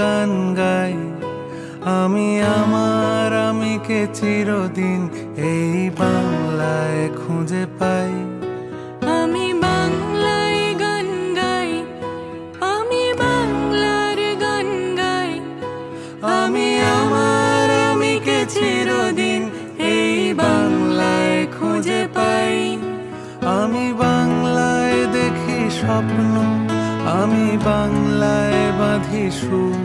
গান গাই, আমি আমার আমিকে চিরদিন এই বাংলায় খুঁজে পাই। আমি বাংলায় গান গাই, আমি বাংলার গান গাই, আমি আমার আমিকে চিরদিন এই বাংলায় খুঁজে পাই। আমি বাংলায় দেখি স্বপ্ন, আমি বাংলায় বাঁধি সুর,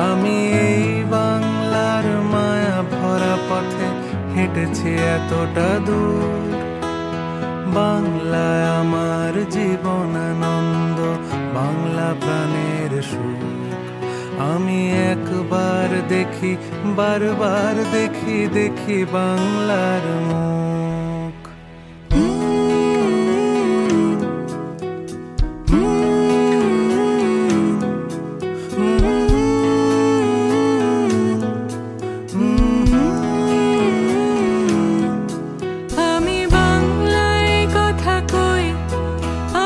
আমি এই বাংলার মায়া ভরা পথে হেঁটেছি এতটা দূর। বাংলায় আমার জীবন আনন্দ, বাংলা প্রাণের সুর। আমি একবার দেখি, বারবার দেখি, দেখি বাংলার মুখ। আমি বাংলায় কথা কই,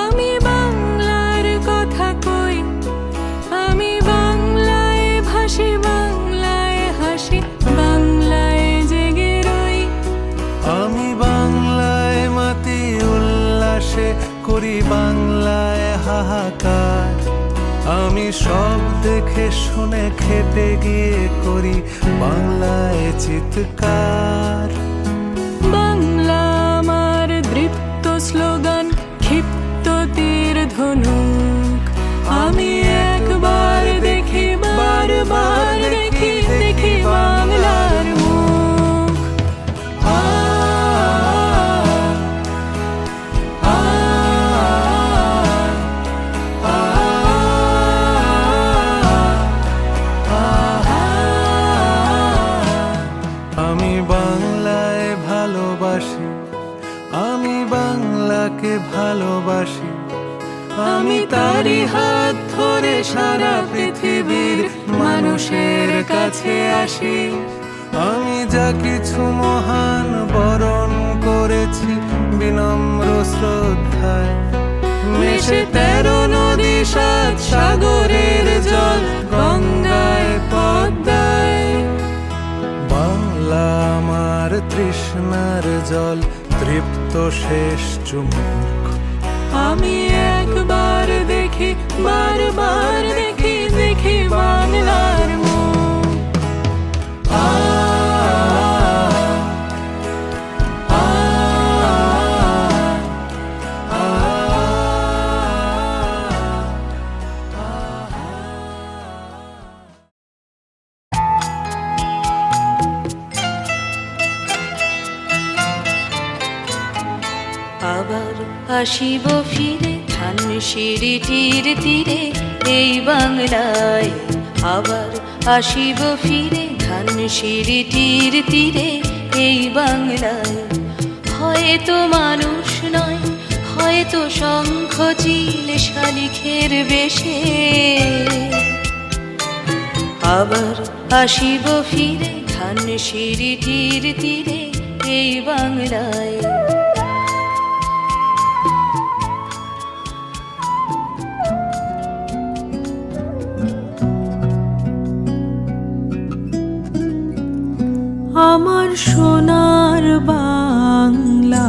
আমি বাংলার কথা কই, আমি বাংলায় ভাসি, বাংলায় হাসি, বাংলায় জেগে রই। আমি বাংলায় মাতি উল্লাসে করি বাংলায় হাহাকার, আমি সব দেখে শুনে খেপে গিয়ে করি বাংলায় চিৎকার। বাংলা আমার দৃপ্ত স্লোগান, ক্ষিপ্ত তীর ধনুক। আমি একবার দেখি, বারবার দেখি, দেখি বাংলার মুখ। আ, আ, আ, আমি বাংলায় ভালোবাসি, আমি বাংলাকে ভালোবাসি, আমি তারই হাত ধরে সারা পৃথিবীর মানুষের কাছে আসি। আমি যা কিছু মহান বরণ করেছি বিনম্র শ্রদ্ধায়, মেশে 13 নদী 7 সাগরের জল, গঙ্গায় পদ্মায়। বাংলা আমার তৃষ্ণার জল, তৃপ্ত শেষ চুমুক। আমি একবার দেখি, বারবার দেখি, দেখি বাংলার মুখ। আ, আ, আ, আবার আসিব ফিরে ধানসিঁড়িটির তীরে এই বাংলায়, আবার আসিব ফিরে ধানসিঁড়িটির তীরে এই বাংলায়। হয়তো মানুষ নয়, হয়তো শঙ্খ চিল শালিখের বেশে, আবার আসিব ফিরে ধানসিঁড়িটির তীরে এই বাংলায়। আমার সোনার বাংলা,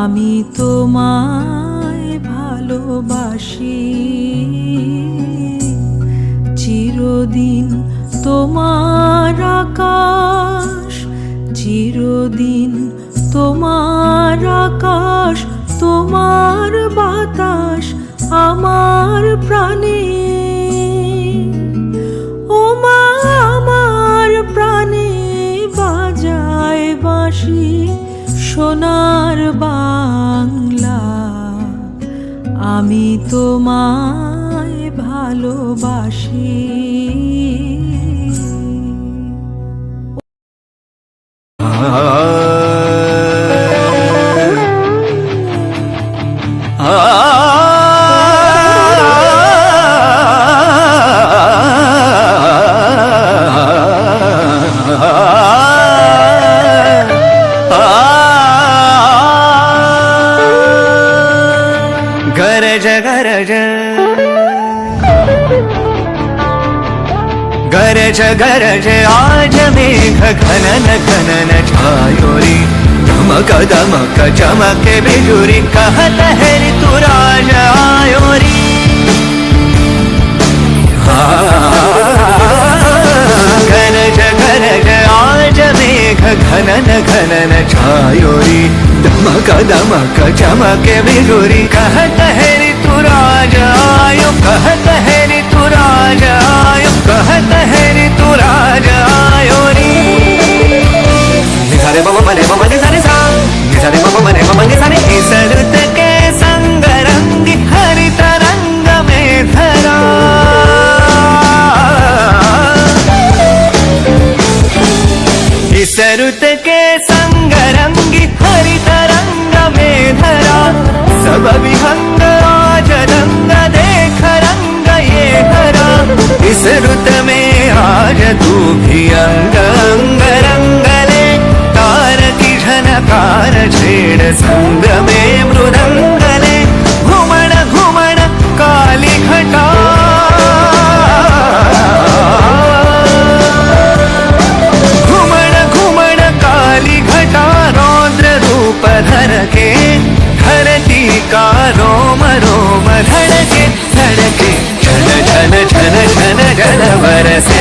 আমি তোমায় ভালোবাসি। চিরদিন তোমার আকাশ, চিরদিন তোমার আকাশ, তোমার বাতাস আমার প্রাণে। ও মা আমার প্রাণে বাজায় বাঁশি, সোনার বাংলা, আমি তোমায় ভালোবাসি। गरज गरज गरज गरज आज मेघ घनन घनन छायो रे दमक दमक चमके बिजुरी कहत है ऋतुराज आयो रे गरज गरज आज मेघ घनन घनन छायो रे दमक दमक चमके बिजुरी कहत है ऋतुराज आयो कहत है ऋतुराज आयो कहत है ऋतुराज आयो रे निसारे बाबा मने बाबा निसारे सा निसारे बाबा मने बाबा निसारे इस रुत के संग रंग हरित रंग में धरा इस रुत के संग रंगी हरित रंग में धरा सब विहंग आज रंग देख रंग ये हरा इस रुत में आज तू भी अंग अंग रंग ले तार की झनकार छेड़ संग में मृदंग ले घुमण घुमण काली घटा काली घटा रौद्र रूप धर के धरती का रोम रोम धड़के धड़के झन झन झन झन जल बरसे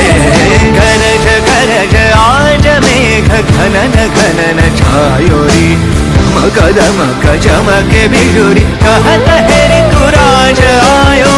गरज गरज आज मेघ घनन घनन छायो रे दमक दमक चमके बिजुरी कहत है ऋतुराज आयो